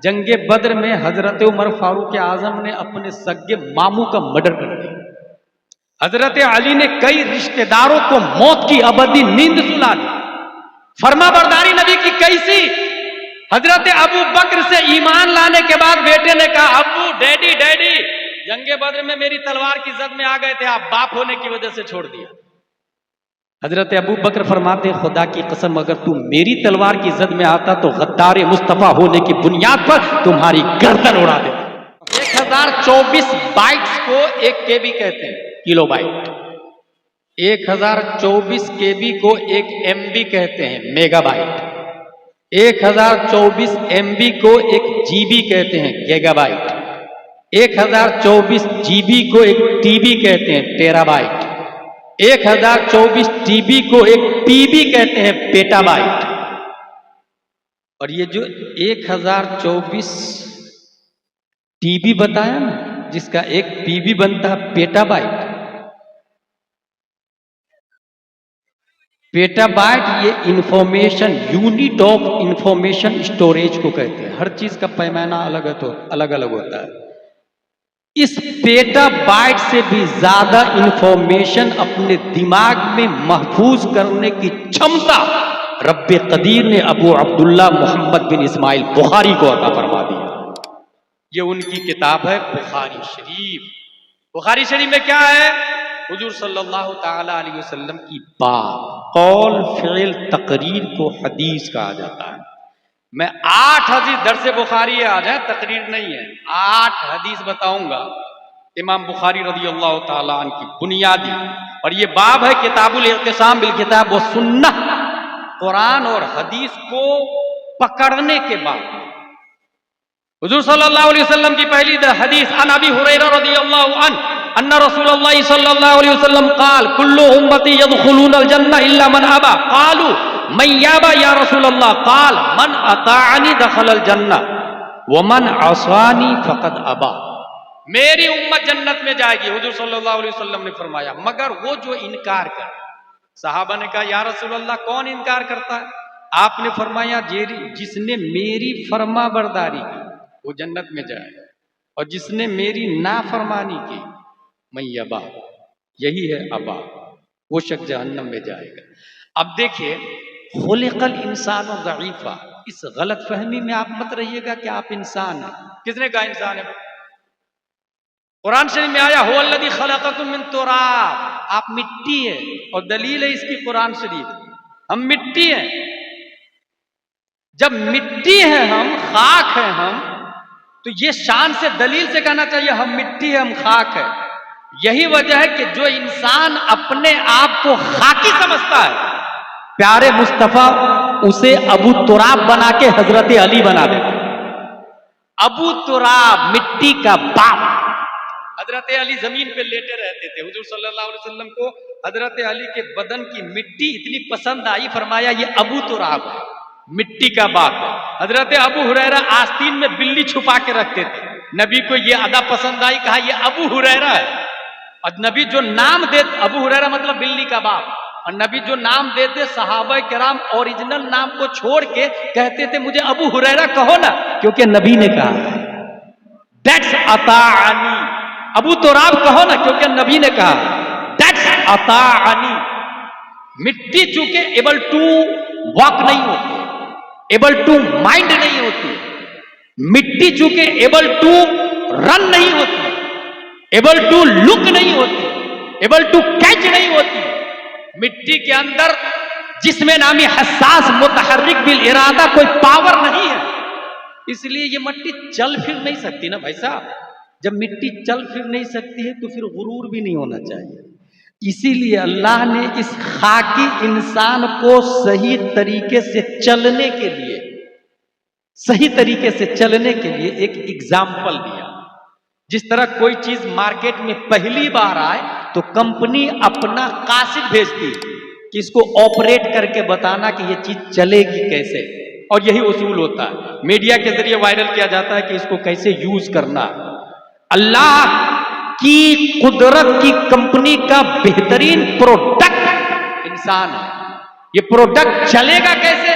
جنگ بدر میں حضرت عمر فاروق اعظم نے اپنے سگے ماموں کا مرڈر کر دیا. حضرت علی نے کئی رشتہ داروں کو موت کی ابدی نیند سلا دی. فرما برداری نبی کی کیسی؟ حضرت ابو بکر سے ایمان لانے کے بعد بیٹے نے کہا ابو ڈیڈی ڈیڈی جنگ بدر میں میری تلوار کی زد میں آ گئے تھے، آپ باپ ہونے کی وجہ سے چھوڑ دیا. حضرت ابو بکر فرماتے خدا کی قسم اگر تم میری تلوار کی زد میں آتا تو غدار مصطفیٰ ہونے کی بنیاد پر تمہاری گردن اڑا دیتا. 1024 بائٹس کو 1 KB کہتے ہیں، کلو بائٹ. 1024 KB کو 1 MB کہتے ہیں، میگا بائٹ. 1024 MB کو 1 GB کہتے ہیں، گیگا بائٹ. 1024 GB کو 1 TB کہتے ہیں، ٹیرا بائٹ. 1024 TB کو 1 PB کہتے ہیں، پیٹا بائٹ. اور یہ جو 1024 TB بتایا نا، جس کا 1 PB بنتا ہے پیٹا بائٹ. پیٹا بائٹ یہ information, unit of information storage کو کہتے ہیں. ہر چیز کا پیمانہ الگ الگ ہوتا ہے. اس پیٹا بائٹ سے بھی زیادہ انفارمیشن اپنے دماغ میں محفوظ کرنے کی چھمتا رب قدیر نے ابو عبداللہ محمد بن اسماعیل بخاری کو عطا فرما دیا. یہ ان کی کتاب ہے بخاری شریف. بخاری شریف میں کیا ہے؟ حضور صلی اللہ تعالی علیہ وسلم کی بات، قول، فعل، تقریر کو حدیث کہا جاتا ہے. میں 8 حدیث درس بخاری ہے آج ہے، تقریر نہیں ہے. 8 حدیث بتاؤں گا امام بخاری رضی اللہ تعالی عنہ کی بنیادی. اور یہ باب ہے کتاب الاعتصام بالکتاب والسنہ، قرآن اور حدیث کو پکڑنے کے بعد. حضور صلی اللہ علیہ وسلم کی پہلی حدیث عن ابی ہریرہ رضی اللہ عنہ ان رسول اللہ صلی اللہ علیہ وسلم قال کل امتی يدخلون الجنہ الا من ابا. قالوا من یابا یا رسول اللہ؟ قال من اطاعنی دخل الجنہ ومن عصانی فقد ابا. میری امت جنت میں جائے گی، حضور صلی اللہ علیہ وسلم نے فرمایا، مگر وہ جو انکار کرے. صحابہ نے کہا یا رسول اللہ کون انکار کرتا ہے؟ آپ نے فرمایا جس نے میری فرما برداری کی وہ جنت میں جائے گا، اور جس نے میری نافرمانی کی من یبا، یہی ہے ابا، وہ شخص جہنم میں جائے گا. اب دیکھیے خلق الانسان ضعیفا، اس غلط فہمی میں آپ مت رہیے گا کہ آپ انسان ہیں. کس نے کہا انسان ہے؟ قرآن شریف میں آیا هو الذی خلقکم من تراب، آپ مٹی ہیں، اور دلیل ہے اس کی قرآن شریف. ہم مٹی ہیں. جب مٹی ہیں ہم، خاک ہیں ہم، تو یہ شان سے دلیل سے کہنا چاہیے ہم مٹی ہیں، ہم خاک ہیں. یہی وجہ ہے کہ جو انسان اپنے آپ کو خاکی سمجھتا ہے، پیارے مصطفیٰ اسے ابو تراب بنا کے حضرت علی بنا دیتے. ابو تراب، مٹی کا باپ. حضرت علی زمین پہ لیٹے رہتے تھے. حضور صلی اللہ علیہ وسلم کو حضرت علی کے بدن کی مٹی اتنی پسند آئی، فرمایا یہ ابو تراب ہے، مٹی کا باپ ہے. حضرت ابو ہریرہ آستین میں بلی چھپا کے رکھتے تھے. نبی کو یہ ادا پسند آئی، کہا یہ ابو ہریرہ ہے. اور نبی جو نام دیتے، ابو ہریرہ مطلب بلی کا باپ، اور نبی جو نام دیتے صحابہ کرام اوریجنل نام کو چھوڑ کے کہتے تھے مجھے ابو ہریرہ کہو نا، کیونکہ نبی نے کہا دیٹس اطاعنی. ابو تراب کہو نا کیونکہ نبی نے کہا دیٹس اطاعنی. مٹی چونکہ ایبل ٹو واک نہیں ہوتی، ایبل ٹو مائنڈ نہیں ہوتی. مٹی چونکہ ایبل ٹو رن نہیں ہوتی، ایبل ٹو لک نہیں ہوتی، ایبل ٹو کیچ نہیں ہوتی. مٹی کے اندر جسم نامی حساس متحرک بالارادہ کوئی پاور نہیں ہے. اس لیے یہ مٹی چل پھر نہیں سکتی نا بھائی صاحب. جب مٹی چل پھر نہیں سکتی ہے تو پھر غرور بھی نہیں ہونا چاہیے. اسی لیے اللہ نے اس خاکی انسان کو صحیح طریقے سے چلنے کے لیے، صحیح طریقے سے چلنے کے لیے ایک اگزامپل دیا. جس طرح کوئی چیز مارکیٹ میں پہلی بار آئے تو کمپنی اپنا قاصد بھیجتی کہ اس کو آپریٹ کر کے بتانا کہ یہ چیز چلے گی کیسے. اور یہی اصول ہوتا ہے، میڈیا کے ذریعے وائرل کیا جاتا ہے کہ اس کو کیسے یوز کرنا. اللہ کی قدرت کی کمپنی کا بہترین پروڈکٹ انسان ہے. یہ پروڈکٹ چلے گا کیسے،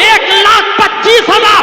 1,25,000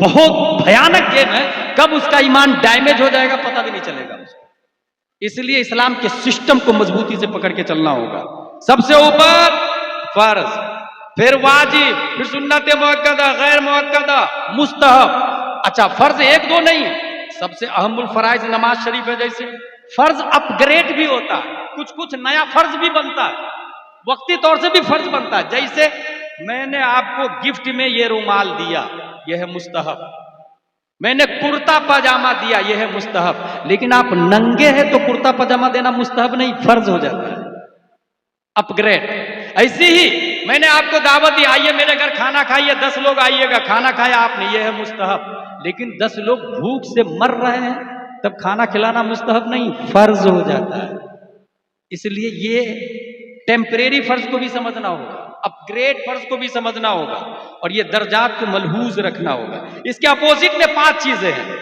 بہت بھیانک گیم ہے، کب اس کا ایمان ڈیمیج ہو جائے گا پتہ بھی نہیں چلے گا اس کو۔ اس لیے اسلام کے سسٹم کو مضبوطی سے پکڑ کے چلنا ہوگا۔ سب سے اوپر فرض، پھر واجب، پھر سنت مؤکدہ، غیر مؤکدہ، مستحب۔ اچھا فرض ایک دو نہیں، سب سے اہم الفرائض نماز شریف ہے۔ جیسے فرض اپ گریڈ بھی ہوتا ہے، کچھ نیا فرض بھی بنتا ہے، وقتی طور سے بھی فرض بنتا ہے۔ جیسے میں نے آپ کو گفٹ میں یہ رومال دیا، یہ ہے مستحب۔ میں نے کرتا پاجامہ دیا، یہ ہے مستحب۔ لیکن آپ ننگے ہیں تو کرتا پاجامہ دینا مستحب نہیں، فرض ہو جاتا ہے، اپ گریڈ۔ ایسے ہی میں نے آپ کو دعوت دی، آئیے میرے گھر کھانا کھائیے، 10 لوگ آئیے گا، کھانا کھایا آپ نے، یہ ہے مستحب۔ لیکن 10 لوگ بھوک سے مر رہے ہیں تب کھانا کھلانا مستحب نہیں، فرض ہو جاتا ہے۔ اس لیے یہ ٹیمپریری فرض کو بھی سمجھنا ہوگا، اپ گریڈ فرض کو بھی سمجھنا ہوگا، اور یہ درجات کو ملحوظ رکھنا ہوگا۔ اس کے اپوزٹ میں 5 چیزیں ہیں: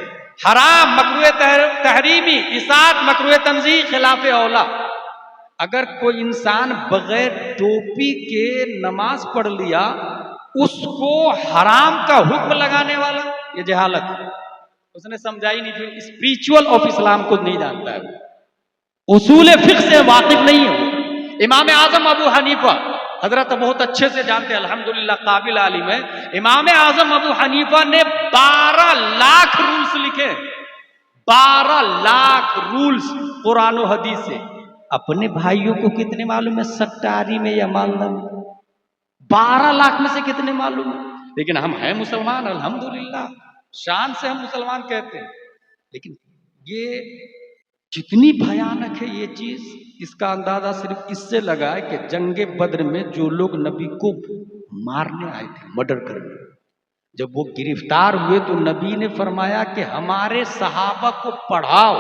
حرام، مکروہ تحریمی، اطاعت، مکروہ تنزیہ، خلاف اولا۔ اگر کوئی انسان بغیر ٹوپی کے نماز پڑھ لیا، اس کو حرام کا حکم لگانے والا، یہ جہالت ہے، اس نے سمجھا ہی نہیں، جو اسپریچول آف اسلام کو نہیں جانتا ہے، اصول فقہ سے واقف نہیں ہے۔ امام اعظم ابو حنیفہ حضرت بہت اچھے سے جانتے ہیں، الحمدللہ قابل عالم ہے۔ امام اعظم ابو حنیفہ نے 12 لاکھ رولز لکھے، 12 لاکھ رولز قرآن و حدیث سے۔ اپنے بھائیوں کو کتنے معلوم ہے سٹاری میں یا مالدہ میں؟ 12 لاکھ میں سے کتنے معلوم ہے؟ لیکن ہم ہیں مسلمان، الحمدللہ، شان سے ہم مسلمان کہتے ہیں۔ لیکن یہ جتنی بھیانک ہے یہ چیز، اس کا اندازہ صرف اس سے لگا ہے کہ جنگ بدر میں جو لوگ نبی کو مارنے آئے تھے، مرڈر کرنے، جب وہ گرفتار ہوئے تو نبی نے فرمایا کہ ہمارے صحابہ کو پڑھاؤ،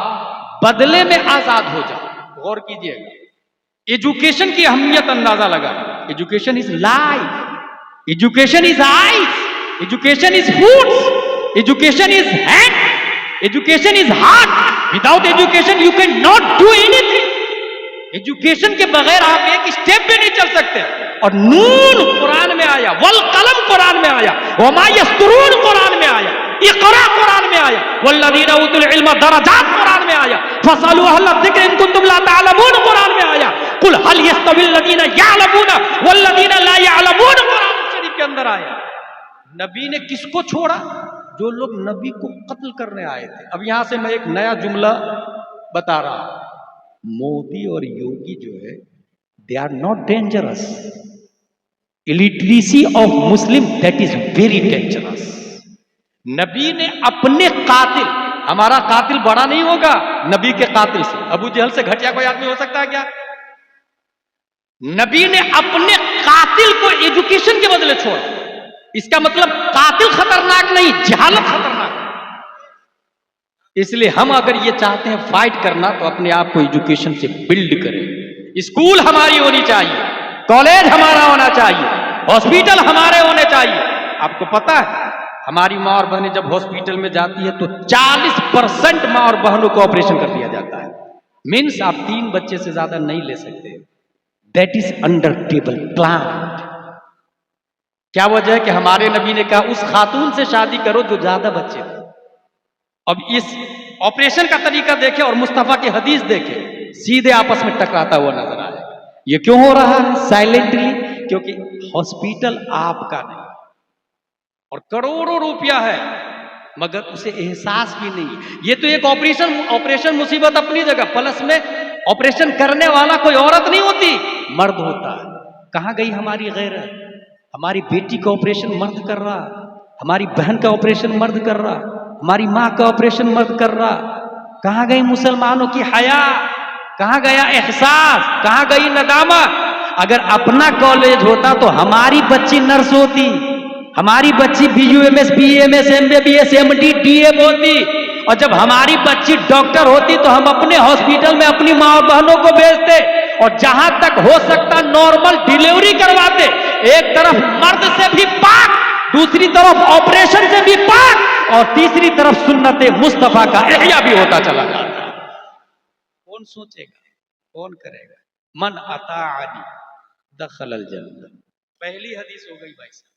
بدلے میں آزاد ہو جاؤ۔ غور کیجئے گا، ایجوکیشن کی اہمیت اندازہ لگا۔ Education is life, education is eyes, education is food, education is hand, education is heart. Without education you can not do anything. Education کے بغیر آپ ایک اسٹیپ بھی نہیں چل سکتے۔ اور نون قرآن میں آیا، والقلم قرآن میں آیا، وما یسطرون قرآن میں آیا، اقرا قرآن میں آیا، والذین اوتوا العلم درجات قرآن میں آیا، فاسألوا اہل الذکر ان کنتم لا تعلمون قرآن میں آیا، قل هل یستوی الذین یعلمون والذین لا یعلمون قرآن شریف کے اندر آیا۔ نبی نے کس کو چھوڑا؟ جو لوگ نبی کو قتل کرنے آئے تھے۔ اب یہاں سے میں ایک نیا جملہ بتا رہا ہوں، مودی اور یوگی جو ہے they are not dangerous. Illiteracy of Muslim, that is very dangerous. نبی نے اپنے قاتل، ہمارا قاتل بڑا نہیں ہوگا نبی کے قاتل سے، ابو جہل سے گھٹیا کوئی آدمی ہو سکتا ہے کیا؟ نبی نے اپنے قاتل کو ایجوکیشن کے بدلے چھوڑا۔ اس کا مطلب قاتل خطرناک نہیں، جہالت خطرناک ہے۔ اس لیے ہم اگر یہ چاہتے ہیں فائٹ کرنا تو اپنے آپ کو ایجوکیشن سے بلڈ کریں۔ اسکول ہماری ہونی چاہیے، کالج ہمارا ہونا چاہیے، ہاسپٹل ہمارے ہونے چاہیے۔ آپ کو پتا ہے ہماری ماں اور بہنیں جب ہاسپٹل میں جاتی ہے تو 40% ماں اور بہنوں کو آپریشن کر دیا جاتا ہے۔ مینس آپ 3 بچے سے زیادہ نہیں لے سکتے۔ That is under table plan. کیا وجہ ہے کہ ہمارے نبی نے کہا اس خاتون سے شادی کرو جو زیادہ بچے ہو۔ اب اس آپریشن کا طریقہ دیکھیں اور مصطفیٰ کی حدیث دیکھیں، سیدھے آپس میں ٹکراتا ہوا نظر آئے گا۔ یہ کیوں ہو رہا ہے سائلنٹلی؟ کیونکہ ہاسپٹل آپ کا نہیں، اور کروڑوں روپیہ ہے مگر اسے احساس بھی نہیں۔ یہ تو ایک آپریشن مصیبت اپنی جگہ، پلس میں آپریشن کرنے والا کوئی عورت نہیں ہوتی، مرد ہوتا ہے۔ کہاں گئی ہماری غیرت؟ ہماری بیٹی کا آپریشن مرد کر رہا، ہماری بہن کا آپریشن مرد کر رہا، ہماری ماں کا آپریشن مرد کر رہا۔ کہاں گئی مسلمانوں کی حیا؟ کہاں گیا احساس؟ کہاں گئی ندامت؟ اگر اپنا کالج ہوتا تو ہماری بچی نرس ہوتی، ہماری بچی BUMS BAMS MBBS MD DM ہوتی، اور جب ہماری بچی ڈاکٹر ہوتی تو ہم اپنے ہاسپٹل میں اپنی ماں اور بہنوں کو بھیجتے، اور جہاں تک ہو سکتا نارمل ڈیلیوری کرواتے۔ ایک طرف مرد سے بھی پاک، دوسری طرف آپریشن سے بھی پاک، اور تیسری طرف سنت مصطفیٰ کا احیاء بھی ہوتا چلا جاتا۔ کون سوچے گا؟ کون کرے گا؟ من اطاعنی دخل الجنہ۔ پہلی حدیث ہو گئی بھائی صاحب۔